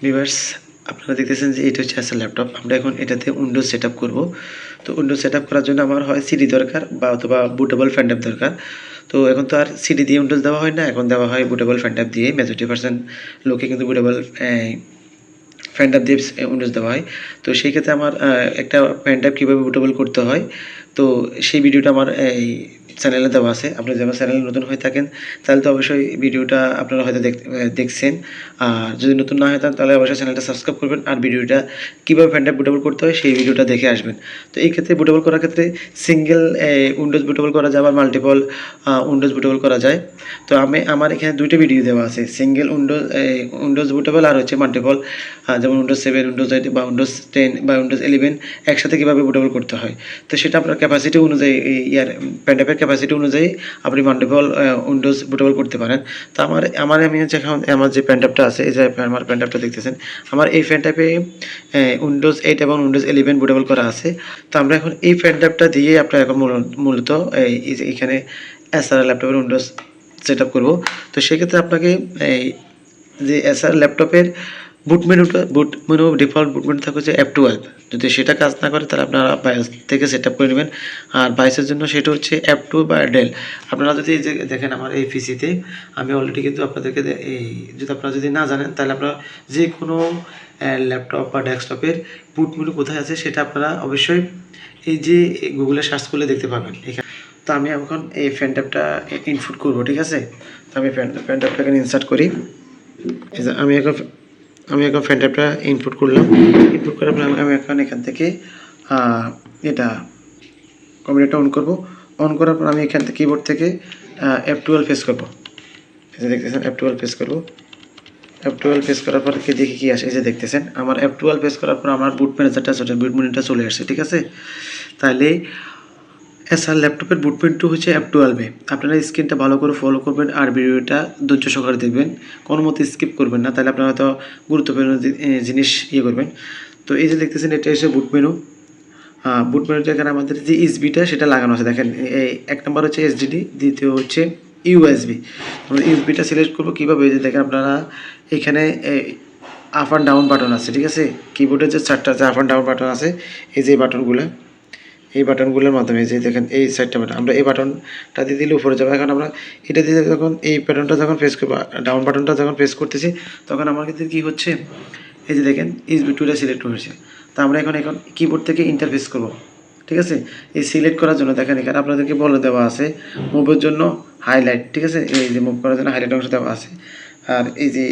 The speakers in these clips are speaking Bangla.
ভিউয়ার্স, আপনারা দেখতেছেন যে এটা হচ্ছে আসলে ল্যাপটপ। আমরা এখন এটাতে উইন্ডোজ সেটআপ করব। তো উইন্ডোজ সেটআপ করার জন্য আমার হয় সিডি দরকার বা অথবা বুটেবল ফ্যান ড্রাইভ দরকার। তো এখন তো আর সিডি দিয়ে উইন্ডোজ দেওয়া হয় না, এখন দেওয়া হয় বুটেবল ফ্যান ড্রাইভ দিয়ে। মেজরিটি পার্সেন্ট লোকে কিন্তু বুটেবল ফ্যান ড্রাইভ দিয়ে উইন্ডোজ দেওয়া হয়। তো সেই ক্ষেত্রে আমার একটা ফ্যান ড্রাইভ কীভাবে বুটেবল করতে হয়, তো সেই ভিডিওটা আমার এই চ্যানেলে দেওয়া আছে। আপনি যদি আমার চ্যানেলে নতুন হয়ে থাকেন তাহলে তো অবশ্যই ভিডিওটা আপনারা হয়তো দেখছেন। আর যদি নতুন না হয়ে থাকেন তাহলে অবশ্যই চ্যানেলটা সাবস্ক্রাইব করবেন আর ভিডিওটা কীভাবে ফ্যান ড্রাইভ বুটেবল করতে হয় সেই ভিডিওটা দেখে আসবেন। তো এই ক্ষেত্রে বুটেবল করার ক্ষেত্রে সিঙ্গেল উইন্ডোজ বুটেবল করা যায়, আবার মাল্টিপল উইন্ডোজ বুটেবল করা যায়। তো আমার এখানে দুইটা ভিডিও দেওয়া আছে, সিঙ্গেল উইন্ডোজ বুটেবল আর হচ্ছে মাল্টিপল, যেমন উইন্ডোজ 7, উইন্ডোজ 8 বা উইন্ডোজ 10 বা উইন্ডোজ 11 একসাথে কীভাবে বুটেবল করতে হয়। তো সেটা আপনার ক্যাপাসিটি অনুযায়ী, পেন ড্রাইভের ক্যাপাসিটি অনুযায়ী আপনি মাল্টিপল উইন্ডোজ বুটেবল করতে পারেন। তো আমি হচ্ছে এখন আমার যে পেন ড্রাইভটা আছে, এই যে আমার পেন ড্রাইভটা দেখতেছেন, আমার এই পেন ড্রাইভে উইন্ডোজ 8 এবং উইন্ডোজ 11 বুটেবল করা আছে। তো আমরা এখন এই পেন ড্রাইভটা দিয়ে আপনার এখন মূলত এই যে এখানে এসআর ল্যাপটপের উইন্ডোজ সেট আপ করবো। তো সেক্ষেত্রে আপনাকে এই যে এসআর ল্যাপটপের বুট মেনু ডিফল্ট বুট মেনু থাকে হচ্ছে F12। যদি সেটা কাজ না করে তাহলে আপনারা বায়োস থেকে সেট আপ করে নেবেন। আর বায়োসের জন্য সেটা হচ্ছে F2 বা ডেল। আপনারা যদি এই যে দেখেন আমার এই পিসিতে আমি অলরেডি কিন্তু আপনাদেরকে এই যদি আপনারা যদি না জানেন তাহলে আপনারা যে কোনো ল্যাপটপ বা ডেস্কটপের বুট মেনু কোথায় আছে সেটা আপনারা অবশ্যই এই যে গুগলে সার্চ করলে দেখতে পাবেন এখানে। তো আমি এখন এই ফ্যান ট্যাপটা ইনপুট করবো, ঠিক আছে। তো আমি ফ্যান ট্যাপটা এখানে ইনসার্ট করি। আমি এখন ফ্যান ট্যাপটা ইনপুট করলাম। ইনপুট করার পর আমি এখন এখান থেকে এটা কম্পিউটারটা অন করব। অন করার পর আমি এখান থেকে কিবোর্ড থেকে F12 প্রেস করব। এই যে দেখতেছেন F12 প্রেস করব। F12 প্রেস করার পর দেখি কি আসে। এই যে দেখতেছেন আমার F12 প্রেস করার পর আমার বুট ম্যানেজারটা বুট মেনুটা চলে আসছে, ঠিক আছে। তাহলে এসআর ল্যাপটপের বুট মেনুটা হচ্ছে F12 এ। আপনারা স্ক্রিনটা ভালো করে ফলো করবেন আর ভিডিওটা ধৈর্য সহকারে দেখবেন, কোনো মতে স্কিপ করবেন না, তাহলে আপনারা হয়তো গুরুত্বপূর্ণ জিনিস করবেন। তো এই যে দেখতেছেন এটা এসে বুট মেনু। বুট মেনুতে এখানে আমাদের যে ইউএসবিটা সেটা লাগানো আছে, দেখেন এই এক নম্বর হচ্ছে এসডিডি, দ্বিতীয় হচ্ছে ইউএসবি। আমরা ইউএসবিটা সিলেক্ট করবো কীভাবে, যে দেখেন আপনারা এখানে আপ অ্যান্ড ডাউন বাটন আছে, ঠিক আছে। কিবোর্ডের যে চারটা যে আপ অ্যান্ড ডাউন বাটন আছে, এই যে বাটনগুলো, এই বাটনগুলোর মাধ্যমে যে দেখেন এই সাইডটা বাটন, আমরা এই বাটনটা দিয়ে দিলে উপরে যাবো। এখন আমরা এটা দিয়ে যখন এই বাটনটা যখন প্রেস করবো, ডাউন বাটনটা যখন প্রেস করতেছি তখন আমার ক্ষেত্রে কী হচ্ছে, এই যে দেখেন ইউএসবি টুটা সিলেক্ট হয়েছে। তো আমরা এখন কিবোর্ড থেকে ইন্টারফেস করব, ঠিক আছে। এই সিলেক্ট করার জন্য দেখেন এখানে আপনাদেরকে বলে দেওয়া আছে মুভের জন্য হাইলাইট, ঠিক আছে। এই যে মুভ করার জন্য হাইলাইট অংশ দেওয়া আছে। আর এই যে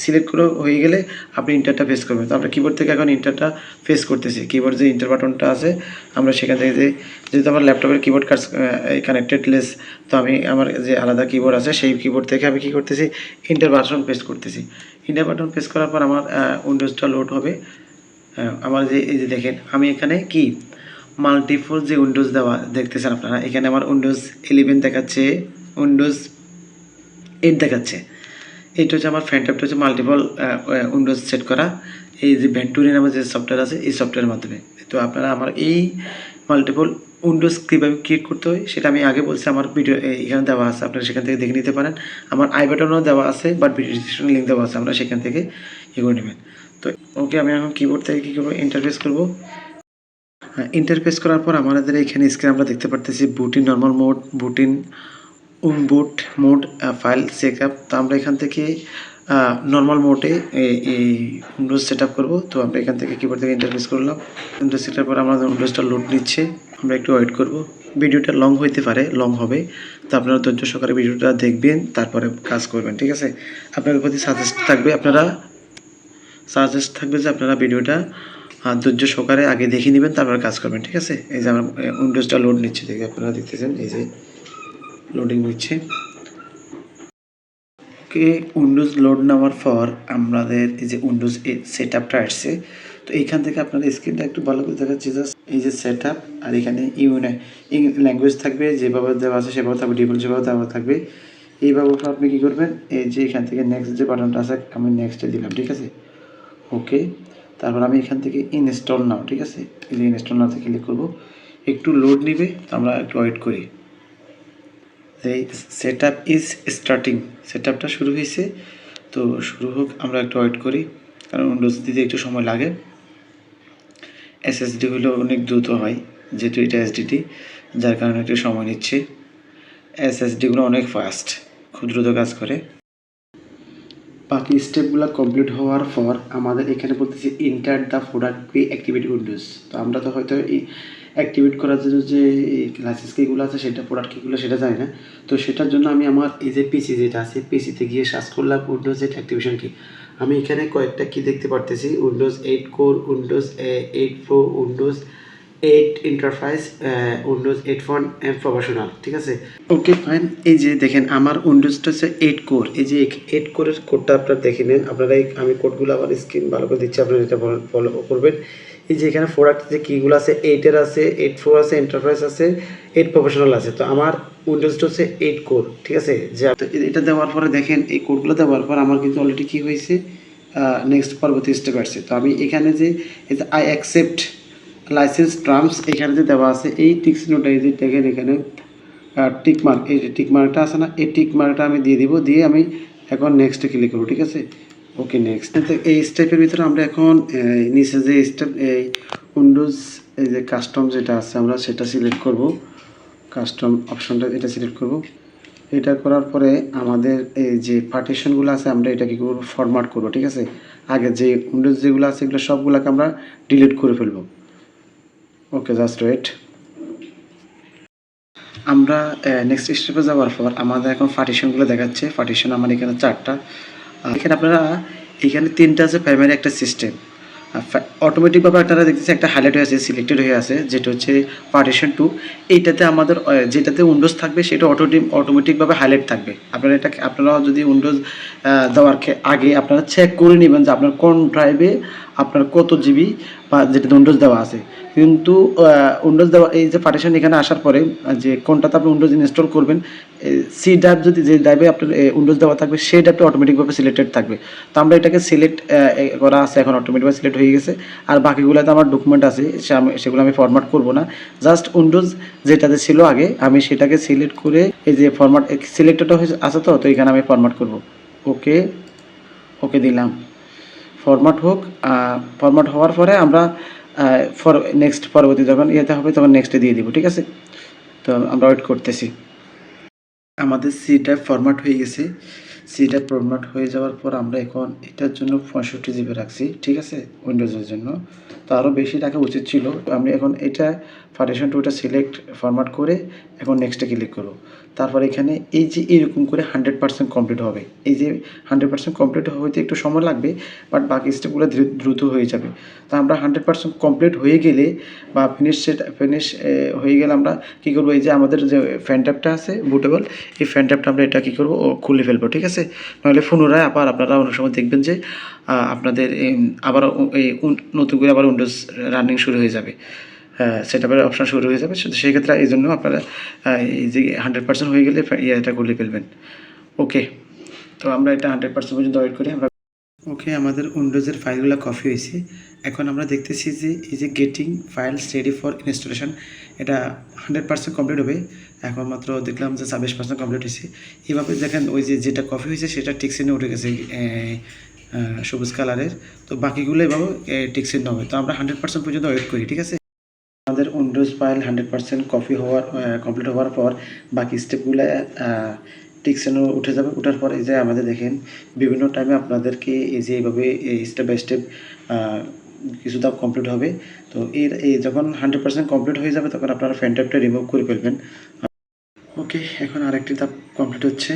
সিলেক্ট করে হয়ে গেলে আপনি ইন্টারটা ফেস করবেন। তো আমরা কিবোর্ড থেকে এখন ইন্টারটা ফেস করতেছি। কিবোর্ড যে ইন্টার বাটনটা আছে আমরা সেখান থেকে যেহেতু আমার ল্যাপটপের কিবোর্ড কানেক্টেড লেস, তো আমি আমার যে আলাদা কিবোর্ড আছে সেই কিবোর্ড থেকে আমি কী করতেছি, ইন্টার বাটন প্রেস করতেছি। ইন্টার বাটন প্রেস করার পর আমার উইন্ডোজটা লোড হবে। আমার যে এই যে দেখেন আমি এখানে কি মাল্টিপল যে উইন্ডোজ দেওয়া দেখতেছেন আপনারা, এখানে আমার উইন্ডোজ 11 দেখাচ্ছে, উইন্ডোজ 8 দেখাচ্ছে। এইটা হচ্ছে আমার ফ্যান ট্যাপটা হচ্ছে মাল্টিপল উইন্ডোজ সেট করা। এই যে ভেন্টুরি নামে যে সফটওয়্যার আছে এই সফটওয়্যারের মাধ্যমে। তো আপনারা আমার এই মাল্টিপল উইন্ডোজ কীভাবে ক্রিয়েট করতে হয় সেটা আমি আগে বলছি, আমার ভিডিও এখানে দেওয়া আছে, আপনারা সেখান থেকে দেখে নিতে পারেন। আমার আই বাটনও দেওয়া আছে, বাট ভিডিও ডিসক্রিপশনে লিঙ্ক দেওয়া আছে, আমরা সেখান থেকে করে নেবেন। তো ওকে, আমি এখন কিবোর্ড থেকে কী করবো, ইন্টারফেস করবো। ইন্টারফেস করার পর আমাদের এখানে স্ক্রিন আমরা দেখতে পারতেছি booting normal mode, booting unboot mode, file checkup. তো আমরা এখান থেকে নর্মাল মোডে এই উইন্ডোজ সেট আপ করবো। তো আমরা এখান থেকে কিবোর্ড থেকে ইন্টারফেস করলাম। ইন্টারফেস সেটার পর আমাদের উইন্ডোজটা লোড নিচ্ছে, আমরা একটু ওয়েট করব। ভিডিওটা লং হইতে পারে, লং হবে, তো আপনারা ধৈর্য সহকারে ভিডিওটা দেখবেন, তারপরে কাজ করবেন, ঠিক আছে। আপনাদের প্রতি সাজেস্ট থাকবে যে আপনারা ভিডিওটা ধৈর্য সহকারে আগে দেখে নেবেন, তারপরে কাজ করবেন, ঠিক আছে। এই যে আমার উইন্ডোজটা লোড নিচ্ছে, দেখে আপনারা দেখতেছেন এই যে লোডিং নিচ্ছে। ওকে, উইন্ডোজ লোড নেওয়ার পর আমাদের এই যে উইন্ডোজ সেট আপটা আসছে। তো এইখান থেকে আপনাদের স্ক্রিনটা একটু ভালো করে দেখাচ্ছি, জাস্ট এই যে সেট আপ, আর এখানে ল্যাঙ্গুয়েজ থাকবে, যেভাবে দেওয়া আছে সেভাবে থাকবে, ডিফল্ট যেভাবে দেওয়া থাকবে এইভাবে। আপনি কী করবেন, এই যে এখান থেকে নেক্সট যে বাটনটা আছে আমি নেক্সটে দিলাম, ঠিক আছে। ওকে, তারপর আমি এখান থেকে ইনস্টল নাও, ঠিক আছে, এই যে ইনস্টল নাওতে ক্লিক করবো। একটু লোড নিবে, আমরা একটু ওয়েট করি। এই set up is starting, set আপটা শুরু হয়েছে, তো শুরু হোক, আমরা একটু ওয়েট করি। কারণ উইন্ডোজ দিতে একটু সময় লাগে। এসএসডি হলেও অনেক দ্রুত হয়, যেহেতু এটা এসডিটি, যার কারণে একটু সময় নিচ্ছে। এসএসডিগুলো অনেক ফাস্ট, খুব দ্রুত কাজ করে। বাকি স্টেপগুলো কমপ্লিট হওয়ার পর আমাদের এখানে বলতেছি ইন্টার দ্য প্রোডাক্ট কি অ্যাক্টিভেট উইন্ডোজ। তো আমরা তো হয়তো এই অ্যাক্টিভেট করার জন্য যে লাইসেন্স কিগুলো আছে সেটা, প্রোডাক্ট কিগুলো সেটা জানি না। তো সেটার জন্য আমি আমার এই যে পিসি যেটা আছে, পিসিতে গিয়ে সার্চ করলাম উইন্ডোজ 8 অ্যাক্টিভেশন কি। আমি এখানে কয়েকটা কি দেখতে পারতেছি, Windows 8 core, Windows 8 pro, Windows 8 enterprise, Windows 8 phone professional, ঠিক আছে। Okay fine. এই যে দেখেন আমার উইন্ডোজটা হচ্ছে 8 কোর। এই যে 8 কোরের কোডটা আপনারা দেখে নেন। আপনারা আমি কোডগুলো আবার স্ক্রিন ভালো করে দিচ্ছি, আপনারা এটা ফলো করবেন। এই যে এখানে প্রোডাক্ট যে কীগুলো আছে, 8-এর আছে, 8 প্রো আছে, এন্টারপ্রাইজ আছে, 8 প্রফেশনাল আছে। তো আমার উইন্ডোজটা হচ্ছে 8 কোর, ঠিক আছে। যে এটা দেওয়ার পরে দেখেন এই কোডগুলো দেওয়ার পর আমার কিন্তু অলরেডি কী হয়েছে, নেক্সট পরবর্তী স্টেপ আসছে। তো আমি এখানে যে আই অ্যাকসেপ্ট লাইসেন্স টার্মস এখানে যে দেওয়া আছে, এই টিক চিহ্নটা এই যে দেখেন এখানে টিক মার্ক, এই যে টিক মার্কটা আছে না, এই টিক মার্কটা আমি দিয়ে দিব, দিয়ে আমি এখন নেক্সটে ক্লিক করবো, ঠিক আছে। Okay next. এই স্টেপের ভিতরে আমরা এখন নিচে যে স্টেপ, এই উইন্ডোজ এই যে কাস্টম যেটা আছে আমরা সেটা সিলেক্ট করব। কাস্টম অপশনটা এটা সিলেক্ট করব। এটা করার পরে আমাদের এই যে পার্টিশনগুলো আছে আমরা এটা কী করবো, ফরম্যাট করবো, ঠিক আছে। আগে যে উইন্ডোজ যেগুলো আছে এগুলো সবগুলোকে আমরা ডিলিট করে ফেলবো। ওকে, জাস্ট ওয়েট। আমরা নেক্সট স্টেপে যাওয়ার পর আমাদের এখন পার্টিশনগুলো দেখাচ্ছে। পার্টিশন আমার এখানে 4টা। এখানে আপনারা এখানে 3টা আছে প্রাইমারি, একটা সিস্টেম। অটোমেটিকভাবে আপনারা দেখতেছি একটা হাইলাইট হয়ে আছে, সিলেক্টেড হয়ে আছে, যেটা হচ্ছে পার্টিশন 2। এইটাতে আমাদের যেটাতে উইন্ডোজ থাকবে সেটা অটোমেটিকভাবে হাইলাইট থাকবে। আপনারা যদি উইন্ডোজ দেওয়ার আগে আপনারা চেক করে নেবেন যে আপনার কোন ড্রাইভে আপনার কত জিবি বা যেটাতে উইন্ডোজ দেওয়া আছে। কিন্তু উইন্ডোজ দেওয়া এই যে পার্টিশন এখানে আসার পরে যে কোনটাতে আপনি উইন্ডোজ ইনস্টল করবেন, সি ড্রাইভ যদি যে ড্রাইভে আপনার উইন্ডোজ দেওয়া থাকবে সেই ড্রাইভটা অটোমেটিকভাবে সিলেক্টেড থাকবে। তো আমরা এটাকে সিলেক্ট করা আছে, এখন অটোমেটিকভাবে সিলেক্ট হয়ে গেছে। আর বাকিগুলোতে আমার ডকুমেন্ট আছে, সেগুলো আমি ফরম্যাট করব না। জাস্ট উইন্ডোজ যেটাতে ছিল আগে আমি সেটাকে সিলেক্ট করে এই যে ফরম্যাট সিলেক্টেড আছে, তো এখানে আমি ফরম্যাট করব। ওকে, ওকে দিলাম। ফরম্যাট হোক। ফরম্যাট হওয়ার পরে আমরা নেক্সট পরবর্তী যখন ইয়েতে হবে তখন নেক্সটে দিয়ে দিব, ঠিক আছে। তো আমরা ওয়েট করতেছি। আমাদের সি ড্রাইভ ফরম্যাট হয়ে গেছে। সি ড্রাইভ ফরম্যাট হয়ে যাওয়ার পর আমরা এখন এটার জন্য 65 জিবি রাখছি, ঠিক আছে, উইন্ডোজের জন্য। তো আরও বেশি রাখা উচিত ছিল। আমি এখন এটা পার্টিশন 2টা সিলেক্ট ফরম্যাট করে এখন নেক্সটে ক্লিক করব। তারপর এখানে এই যে এরকম করে 100% কমপ্লিট হবে। এই যে 100% কমপ্লিট হইতে একটু সময় লাগবে, বাট বাকি স্টেপগুলো দ্রুত হয়ে যাবে। তো আমরা 100% কমপ্লিট হয়ে গেলে বা ফিনিশ হয়ে গেলে আমরা কী করবো, এই যে আমাদের যে ফ্যান ট্যাপটা আছে বুটেবল, এই ফ্যান ট্যাপটা আমরা এটা কী করবো, খুলে ফেলবো, ঠিক আছে। নাহলে পুনরায় আবার আপনারা অনেক সময় দেখবেন যে আপনাদের আবার এই নতুন করে আবার উইন্ডোজ রানিং শুরু হয়ে যাবে, সেটআপের অপশন শুরু হয়ে যাবে। সেই ক্ষেত্রে এই জন্য আপনারা এই যে 100% হয়ে গেলে এটা খুলে ফেলবেন। ওকে, তো আমরা এটা 100% পর্যন্ত ওয়েট করি আমরা। ওকে, আমাদের উইন্ডোজের ফাইলগুলো কপি হয়েছে। এখন আমরা দেখতেছি যে এই যে getting files ready for installation, এটা 100% কমপ্লিট হবে। এখন মাত্র দেখলাম যে 26% কমপ্লিট হয়েছে। এইভাবে দেখেন ওই যে যেটা কপি হয়েছে সেটা টিকসিনে উঠে গেছে সবুজ কালারের। তো বাকিগুলো এভাবে টিকসিন হবে। তো আমরা 100% পর্যন্ত ওয়েট করি, ঠিক আছে। আমাদের উইন্ডোজ ফাইল 100% কমপ্লিট হওয়ার পর বাকি স্টেপগুলো টিকসেনও উঠে যাবে। ওঠার পর এই যে আমাদের দেখেন বিভিন্ন টাইমে আপনাদেরকে এই যে এইভাবে স্টেপ বাই স্টেপ কিছু ধাপ কমপ্লিট হবে। তো এই যখন 100% কমপ্লিট হয়ে যাবে তখন আপনারা ফ্যান ট্যাপটা রিমুভ করে ফেলবেন। ওকে, এখন আরেকটি ধাপ কমপ্লিট হচ্ছে।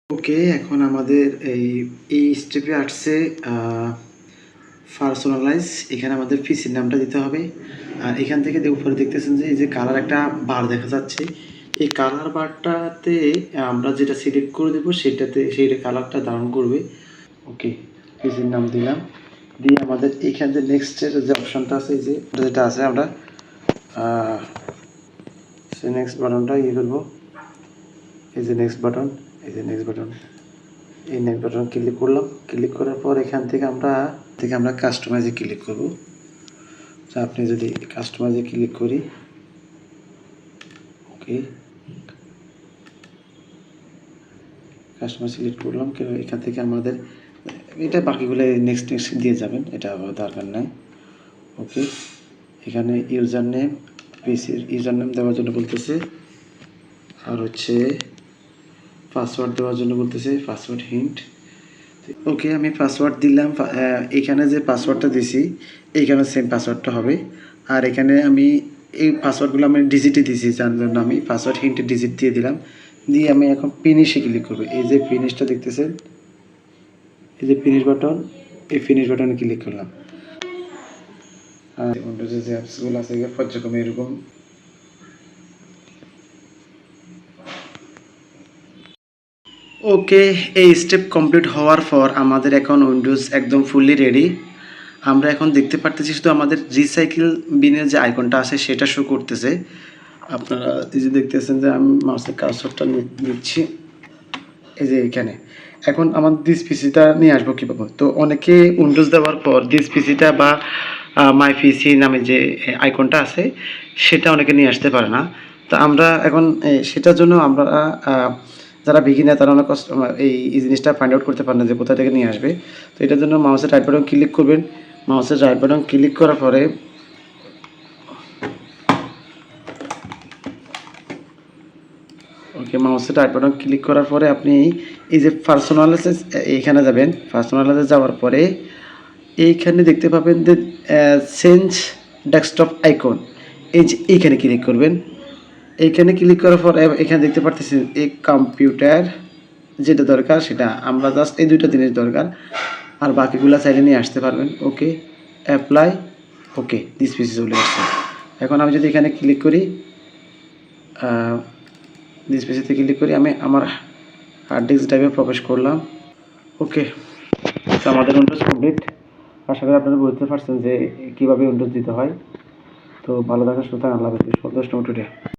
ওকে, এখন আমাদের এই স্টেপে আসছে পার্সোনালাইজ। এখানে আমাদের পিসির নামটা দিতে হবে। আর এখান থেকে উপরে দেখতেছেন যে এই যে কালার একটা বার দেখা যাচ্ছে, এই কালার বারটাতে আমরা যেটা সিলেক্ট করে দেবো সেই কালারটা ধারণ করবে। ওকে, পিসির নাম দিলাম, দিয়ে আমাদের এইখান থেকে নেক্সটের যে অপশানটা আছে, এই যে যেটা আছে আমরা সেই নেক্সট বাটনটা করবো। এই যে নেক্সট বাটন, এই যে নেক্সট বাটন, এই নেক্সট বাটন ক্লিক করলাম। ক্লিক করার পর এখান থেকে আমরা কাস্টমাইজে ক্লিক করব। তো আপনি যদি কাস্টমাইজে ক্লিক করি, ওকে, কাস্টমার সিলেক্ট করলাম। এখান থেকে আমাদের এটা বাকিগুলো নেক্সট দিয়ে যাবেন, এটা দরকার নাই। ওকে, এখানে ইউজার নেম, পিসির ইউজার নেম দেওয়ার জন্য বলতেছে, আর হচ্ছে পাসওয়ার্ড দেওয়ার জন্য বলতেছে, পাসওয়ার্ড হিন্ট। ওকে, আমি পাসওয়ার্ড দিলাম। এখানে যে পাসওয়ার্ডটা দিছি এইখানে সেম পাসওয়ার্ডটা হবে। আর এখানে আমি এই পাসওয়ার্ডগুলো আমি ডিজিটে দিয়েছি, যার জন্য আমি পাসওয়ার্ড হিন্টে ডিজিট দিয়ে দিলাম। দিয়ে আমি এখন ফিনিশে ক্লিক করবো। এই যে ফিনিশটা দেখতেছেন, এই যে ফিনিশ বাটন, এই ফিনিশ বাটনে ক্লিক করলাম। আর উইন্ডোজে যে অ্যাপসগুলো আছে পর্যায়ক্রমে এরকম। ওকে, এই স্টেপ কমপ্লিট হওয়ার পর আমাদের এখন উইন্ডোজ একদম ফুললি রেডি। আমরা এখন দেখতে পারতেছি শুধু আমাদের রিসাইকেল বিনের যে আইকনটা আছে সেটা শো করতেছে। আপনারা এই যে দেখতেছেন যে আমি মাউসের কার্সরটা নিচ্ছি, এই যে এখানে। এখন আমার দিস পিসিটা নিয়ে আসবো কীভাবে? তো অনেকে উইন্ডোজ দেওয়ার পর দিস পিসিটা বা মাই পিসি নামে যে আইকনটা আছে সেটা অনেকে নিয়ে আসতে পারে না। তো আমরা এখন সেটার জন্য আমরা যারা বিগিনার তারা অনেক কষ্ট এই জিনিসটা ফাইন্ড আউট করতে পারে না যে কোথা থেকে নিয়ে আসবে। তো এটার জন্য মাউসের রাইট বাটন ক্লিক করবেন। মাউসের রাইট বাটন ক্লিক করার পরে ওকে, মাউসের রাইট বাটন ক্লিক করার পরে আপনি এই যে পার্সোনালাইজেস এইখানে যাবেন। পার্সোনালাইজে যাওয়ার পরে এইখানে দেখতে পাবেন যে চেঞ্জ ডেস্কটপ আইকন, এই যে এইখানে ক্লিক করবেন। এইখানে ক্লিক করার পর এখানে দেখতে পারতেছেন এই কম্পিউটার যেটা দরকার সেটা, আমরা জাস্ট এই দুইটা জিনিস দরকার, আর বাকিগুলো চাইলে নিয়ে আসতে পারবেন। ওকে, অ্যাপ্লাই। ওকে, দিস পিসি চলে আসছে। এখন আমি যদি এখানে ক্লিক করি, দিস পিসিতে ক্লিক করি, আমি আমার হার্ড ডিস্ক ড্রাইভে প্রবেশ করলাম। ওকে, তো আমাদের উইন্ডোজ কমপ্লিট। আশা করি আপনারা বুঝতে পারছেন যে কীভাবে উইন্ডোজ দিতে হয়। তো ভালো থাকার সুতরাং আল্লাহ হাফেজ। সন্তোষ টুডে।